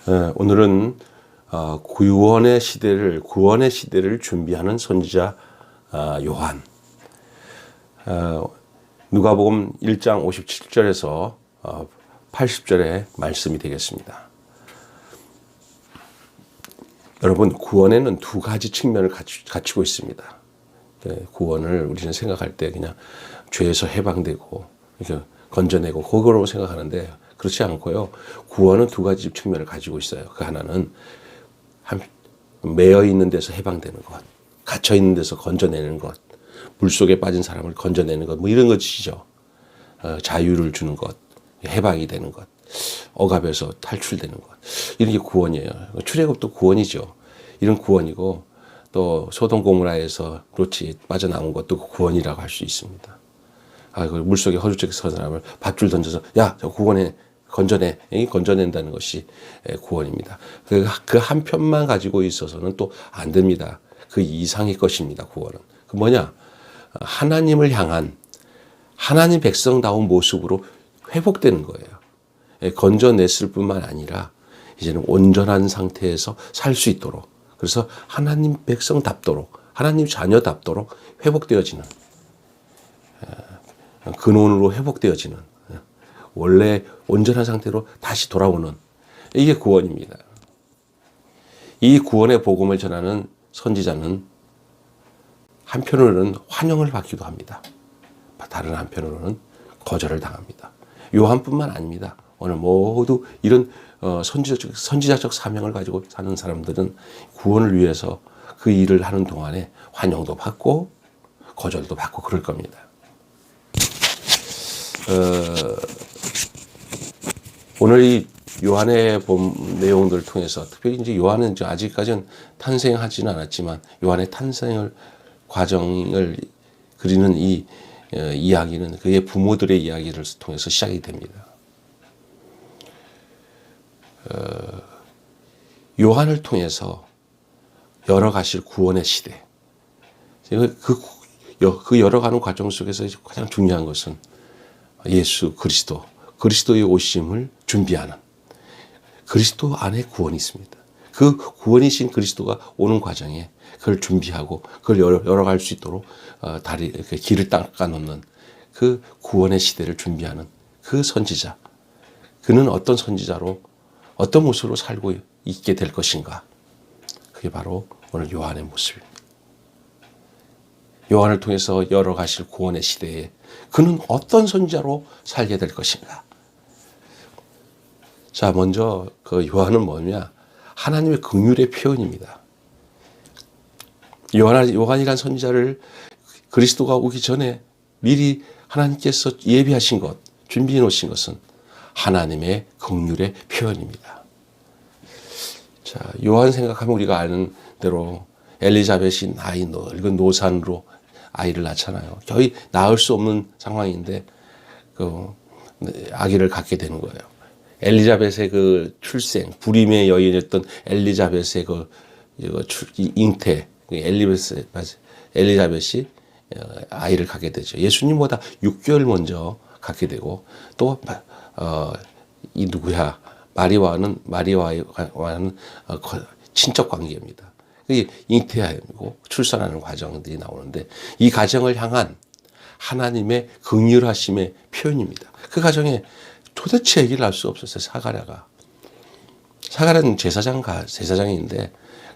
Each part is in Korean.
오늘은 구원의 시대를 준비하는 선지자 요한. 누가복음 1장 57절에서 80절의 말씀이 되겠습니다. 여러분, 구원에는 두 가지 측면을 갖추고 있습니다. 구원을 우리는 생각할 때 그냥 죄에서 해방되고 이렇게 건져내고 그거로 생각하는데, 그렇지 않고요. 구원은 두 가지 측면을 가지고 있어요. 그 하나는 매여 있는 데서 해방되는 것, 갇혀 있는 데서 건져내는 것, 물속에 빠진 사람을 건져내는 것, 뭐 이런 것이죠. 자유를 주는 것, 해방이 되는 것, 억압에서 탈출되는 것, 이런 게 구원이에요. 출애굽도 구원이죠. 이런 구원이고, 또 소돔 고모라에서 롯이 빠져나온 것도 구원이라고 할 수 있습니다. 그 물속에 허주적인 선 사람을 밧줄 던져서 야, 저 구원해, 건져내, 건져낸다는 것이 구원입니다. 그 한 편만 가지고 있어서는 또 안 됩니다. 그 이상의 것입니다. 구원은. 그 뭐냐? 하나님을 향한 하나님 백성다운 모습으로 회복되는 거예요. 건져냈을 뿐만 아니라 이제는 온전한 상태에서 살 수 있도록, 그래서 하나님 백성답도록, 하나님 자녀답도록 회복되어지는, 근원으로 회복되어지는, 원래 온전한 상태로 다시 돌아오는, 이게 구원입니다. 이 구원의 복음을 전하는 선지자는 한편으로는 환영을 받기도 합니다. 다른 한편으로는 거절을 당합니다. 요한뿐만 아닙니다. 오늘 모두 이런 선지자적 사명을 가지고 사는 사람들은 구원을 위해서 그 일을 하는 동안에 환영도 받고 거절도 받고 그럴 겁니다. 오늘 이 요한의 본 내용들을 통해서, 특별히 이제 요한은 아직까지는 탄생하지는 않았지만 요한의 탄생을 과정을 그리는 이 이야기는 그의 부모들의 이야기를 통해서 시작이 됩니다. 요한을 통해서 열어가실 구원의 시대, 그 열어가는 과정 속에서 가장 중요한 것은 예수 그리스도의 오심을 준비하는, 그리스도 안에 구원이 있습니다. 그 구원이신 그리스도가 오는 과정에 그걸 준비하고 그걸 열어갈 수 있도록 길을 닦아놓는 그 구원의 시대를 준비하는 그 선지자, 그는 어떤 선지자로 어떤 모습으로 살고 있게 될 것인가, 그게 바로 오늘 요한의 모습입니다. 요한을 통해서 열어가실 구원의 시대에 그는 어떤 선지자로 살게 될 것인가. 자, 먼저 그 요한은 뭐냐? 하나님의 긍휼의 표현입니다. 요한이란 선지자를 그리스도가 오기 전에 미리 하나님께서 예비하신 것, 준비해 놓으신 것은 하나님의 긍휼의 표현입니다. 자, 요한 생각하면 우리가 아는 대로 엘리자벳이 나이 늙은 노산으로 아이를 낳잖아요. 거의 낳을 수 없는 상황인데 그 아기를 갖게 되는 거예요. 엘리자벳의 그 출생, 불임의 여인이었던 엘리자벳의 잉태, 엘리자벳이 아이를 갖게 되죠. 예수님보다 6개월 먼저 갖게 되고, 또 이 누구야? 마리아와는 친척 관계입니다. 잉태하고 출산하는 과정들이 나오는데, 이 과정을 향한 하나님의 긍휼하심의 표현입니다. 그 과정에 도대체 얘기를 할 수 없었어요. 사가랴는 제사장인데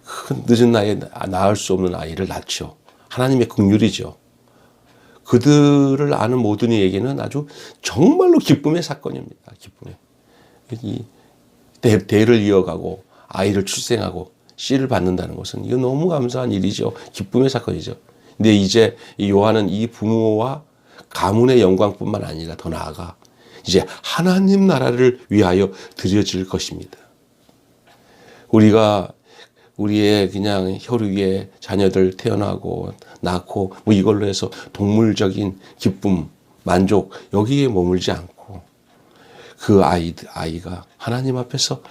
그 늦은 나이에 낳을 수 없는 아이를 낳죠. 하나님의 긍휼이죠. 그들을 아는 모든 이에게는 아주 정말로 기쁨의 사건입니다. 기쁨의. 이 대를 이어가고 아이를 출생하고 씨를 받는다는 것은 이거 너무 감사한 일이죠. 기쁨의 사건이죠. 근데 이제 이 요한은 이 부모와 가문의 영광뿐만 아니라 더 나아가 이제 하나님 나라를 위하여 드려질 것입니다. 우리의 그냥 혈육의 자녀들 태어나고 낳고 뭐 이걸로 해서 동물적인 기쁨, 만족, 여기에 머물지 않고 그 아이가 하나님 앞에서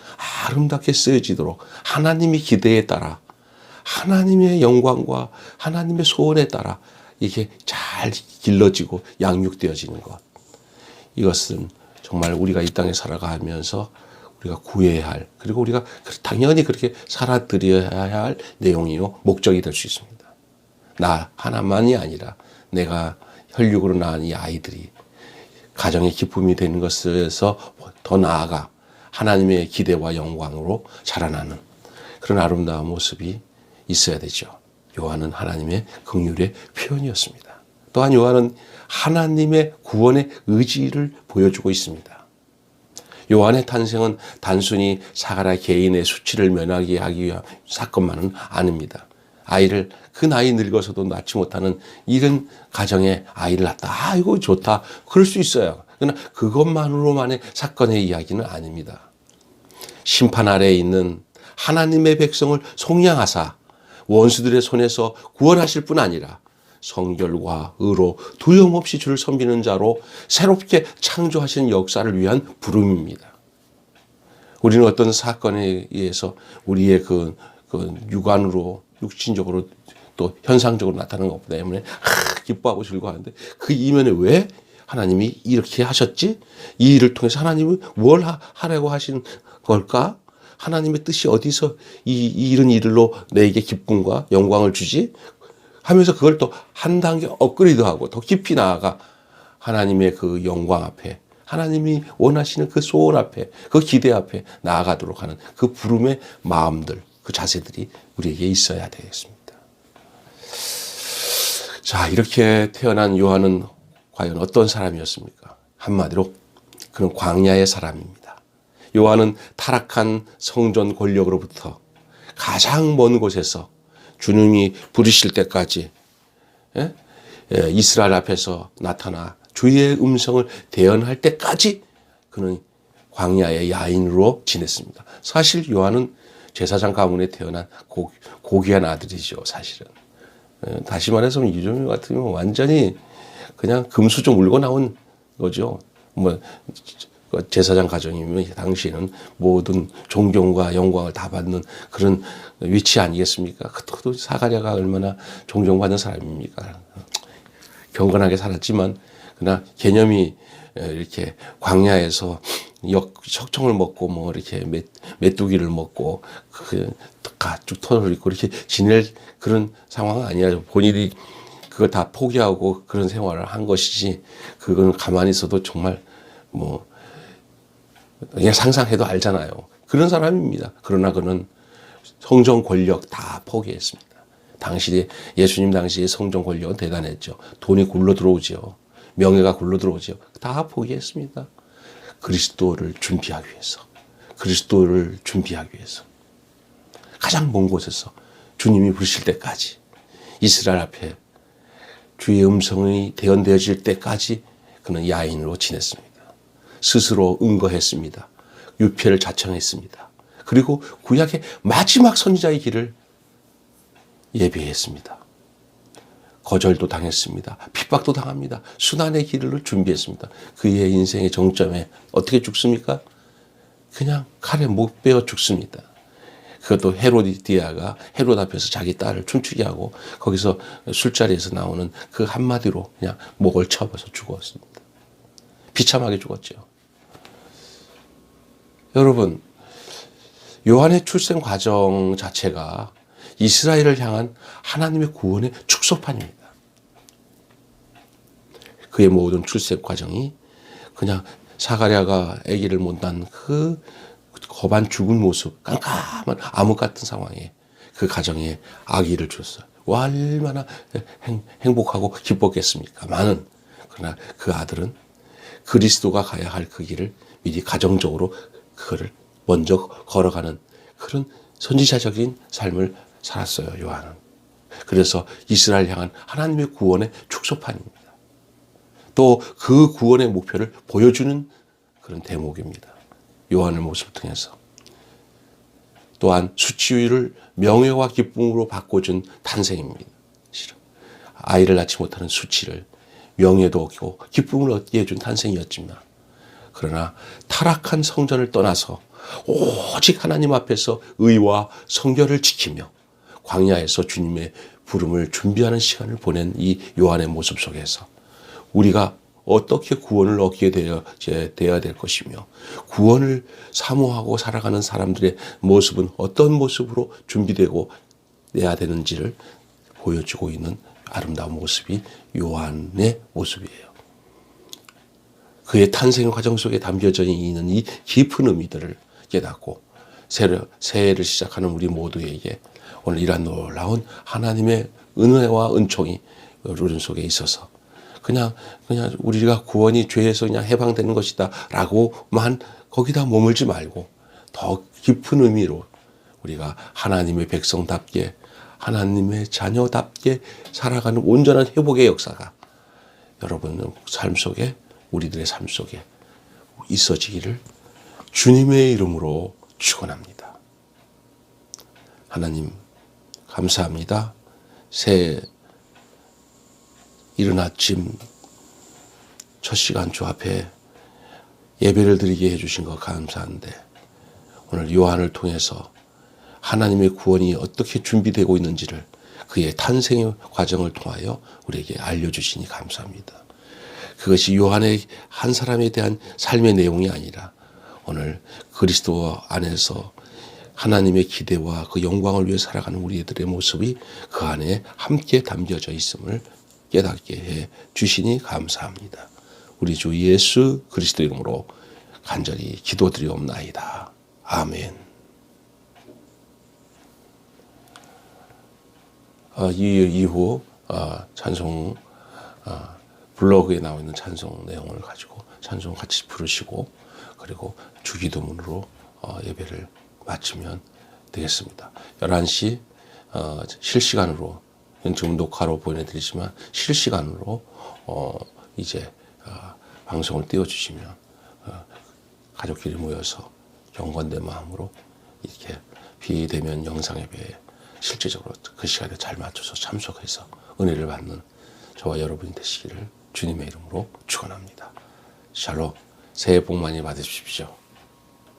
아름답게 쓰여지도록 하나님의 기대에 따라, 하나님의 영광과 하나님의 소원에 따라 이게 잘 길러지고 양육되어지는 것. 이것은 정말 우리가 이 땅에 살아가면서 우리가 구해야 할, 그리고 우리가 당연히 그렇게 살아드려야 할 내용이요, 목적이 될 수 있습니다. 나 하나만이 아니라 내가 혈육으로 낳은 이 아이들이 가정의 기쁨이 되는 것에서 더 나아가 하나님의 기대와 영광으로 자라나는 그런 아름다운 모습이 있어야 되죠. 요한은 하나님의 긍휼의 표현이었습니다. 또한 요한은 하나님의 구원의 의지를 보여주고 있습니다. 요한의 탄생은 단순히 사가랴 개인의 수치를 면하게 하기 위한 사건만은 아닙니다. 아이를 그 나이 늙어서도 낳지 못하는 이런 가정에 아이를 낳았다. 이거 좋다. 그럴 수 있어요. 그러나 그것만으로만의 사건의 이야기는 아닙니다. 심판 아래에 있는 하나님의 백성을 속량하사 원수들의 손에서 구원하실 뿐 아니라 성결과 의로 두려움 없이 주를 섬기는 자로 새롭게 창조하신 역사를 위한 부름입니다. 우리는 어떤 사건에 의해서 우리의 그 육안으로 육신적으로 또 현상적으로 나타나는 것 때문에 기뻐하고 즐거워하는데 그 이면에 왜 하나님이 이렇게 하셨지? 이 일을 통해서 하나님이 뭘 하려고 하신 걸까? 하나님의 뜻이 어디서 이런 일로 내게 기쁨과 영광을 주지? 하면서 그걸 또 한 단계 업그레이드하고 더 깊이 나아가 하나님의 그 영광 앞에, 하나님이 원하시는 그 소원 앞에, 그 기대 앞에 나아가도록 하는 그 부름의 마음들, 그 자세들이 우리에게 있어야 되겠습니다. 자, 이렇게 태어난 요한은 과연 어떤 사람이었습니까? 한마디로 그는 광야의 사람입니다. 요한은 타락한 성전 권력으로부터 가장 먼 곳에서 주님이 부르실 때까지 이스라엘 앞에서 나타나 주의 음성을 대언할 때까지 그는 광야의 야인으로 지냈습니다. 사실 요한은 제사장 가문에 태어난 고귀한 아들이죠, 사실은. 다시 말해서 이종일 같으면 완전히 그냥 금수저 물고 나온 거죠. 제사장 가정이면 당시에는 모든 존경과 영광을 다 받는 그런 위치 아니겠습니까? 그것도 사가랴가 얼마나 존경받는 사람입니까? 경건하게 살았지만 그러나 개념이 이렇게 광야에서 석청을 먹고 이렇게 메뚜기를 먹고 가죽 털을 입고 이렇게 지낼 그런 상황은 아니야. 본인이 그걸 다 포기하고 그런 생활을 한 것이지, 그건 가만히 있어도 정말 그냥 상상해도 알잖아요. 그런 사람입니다. 그러나 그는 성전 권력 다 포기했습니다. 예수님 당시의 성전 권력은 대단했죠. 돈이 굴러 들어오죠. 명예가 굴러 들어오죠. 다 포기했습니다. 그리스도를 준비하기 위해서. 가장 먼 곳에서 주님이 부르실 때까지, 이스라엘 앞에 주의 음성이 대언되어질 때까지 그는 야인으로 지냈습니다. 스스로 응거했습니다. 유폐를 자청했습니다. 그리고 구약의 마지막 선지자의 길을 예비했습니다. 거절도 당했습니다. 핍박도 당합니다. 순환의 길을 준비했습니다. 그의 인생의 정점에 어떻게 죽습니까? 그냥 칼에 못 베어 죽습니다. 그것도 헤로디아가 헤롯 앞에서 자기 딸을 춤추게 하고 거기서 술자리에서 나오는 그 한마디로 그냥 목을 쳐버서 죽었습니다. 비참하게 죽었죠. 여러분, 요한의 출생 과정 자체가 이스라엘을 향한 하나님의 구원의 축소판입니다. 그의 모든 출생 과정이 그냥 사가랴가 아기를 못 낳은 그 거반 죽은 모습, 깜깜한 암흑 같은 상황에 그 가정에 아기를 줬어요. 얼마나 행복하고 기뻤겠습니까? 그러나 그 아들은 그리스도가 가야 할 그 길을 미리 가정적으로 그거를 먼저 걸어가는 그런 선지자적인 삶을 살았어요, 요한은. 그래서 이스라엘 향한 하나님의 구원의 축소판입니다. 또 그 구원의 목표를 보여주는 그런 대목입니다. 요한의 모습을 통해서. 또한 수치를 명예와 기쁨으로 바꿔준 탄생입니다. 실은 아이를 낳지 못하는 수치를 명예도 얻고 기쁨을 얻게 해준 탄생이었지만, 그러나 타락한 성전을 떠나서 오직 하나님 앞에서 의와 성결을 지키며 광야에서 주님의 부름을 준비하는 시간을 보낸 이 요한의 모습 속에서 우리가 어떻게 구원을 얻게 되어야 될 것이며 구원을 사모하고 살아가는 사람들의 모습은 어떤 모습으로 준비되고 내야 되는지를 보여주고 있는 아름다운 모습이 요한의 모습이에요. 그의 탄생의 과정 속에 담겨져 있는 이 깊은 의미들을 깨닫고 새해를 시작하는 우리 모두에게 오늘 이러한 놀라운 하나님의 은혜와 은총이 우리 속에 있어서 그냥 우리가 구원이 죄에서 그냥 해방되는 것이다 라고만 거기다 머물지 말고 더 깊은 의미로 우리가 하나님의 백성답게 하나님의 자녀답게 살아가는 온전한 회복의 역사가 여러분의 삶 속에 우리들의 삶 속에 있어지기를 주님의 이름으로 축원합니다. 하나님 감사합니다. 새해 이른 아침 첫 시간 주 앞에 예배를 드리게 해주신 것 감사한데 오늘 요한을 통해서 하나님의 구원이 어떻게 준비되고 있는지를 그의 탄생의 과정을 통하여 우리에게 알려주시니 감사합니다. 그것이 요한의 한 사람에 대한 삶의 내용이 아니라 오늘 그리스도 안에서 하나님의 기대와 그 영광을 위해 살아가는 우리들의 모습이 그 안에 함께 담겨져 있음을 깨닫게 해 주시니 감사합니다. 우리 주 예수 그리스도 이름으로 간절히 기도드리옵나이다. 아멘. 이후 찬송 블로그에 나와 있는 찬송 내용을 가지고 찬송 같이 부르시고 그리고 주기도문으로 예배를 마치면 되겠습니다. 11시 실시간으로 지금 녹화로 보내드리지만 실시간으로 이제 방송을 띄워주시면 가족끼리 모여서 경건된 마음으로 이렇게 비대면 영상 예배에 실제적으로 그 시간에 잘 맞춰서 참석해서 은혜를 받는 저와 여러분이 되시기를 주님의 이름으로 축원합니다. 샬롬, 새해 복 많이 받으십시오.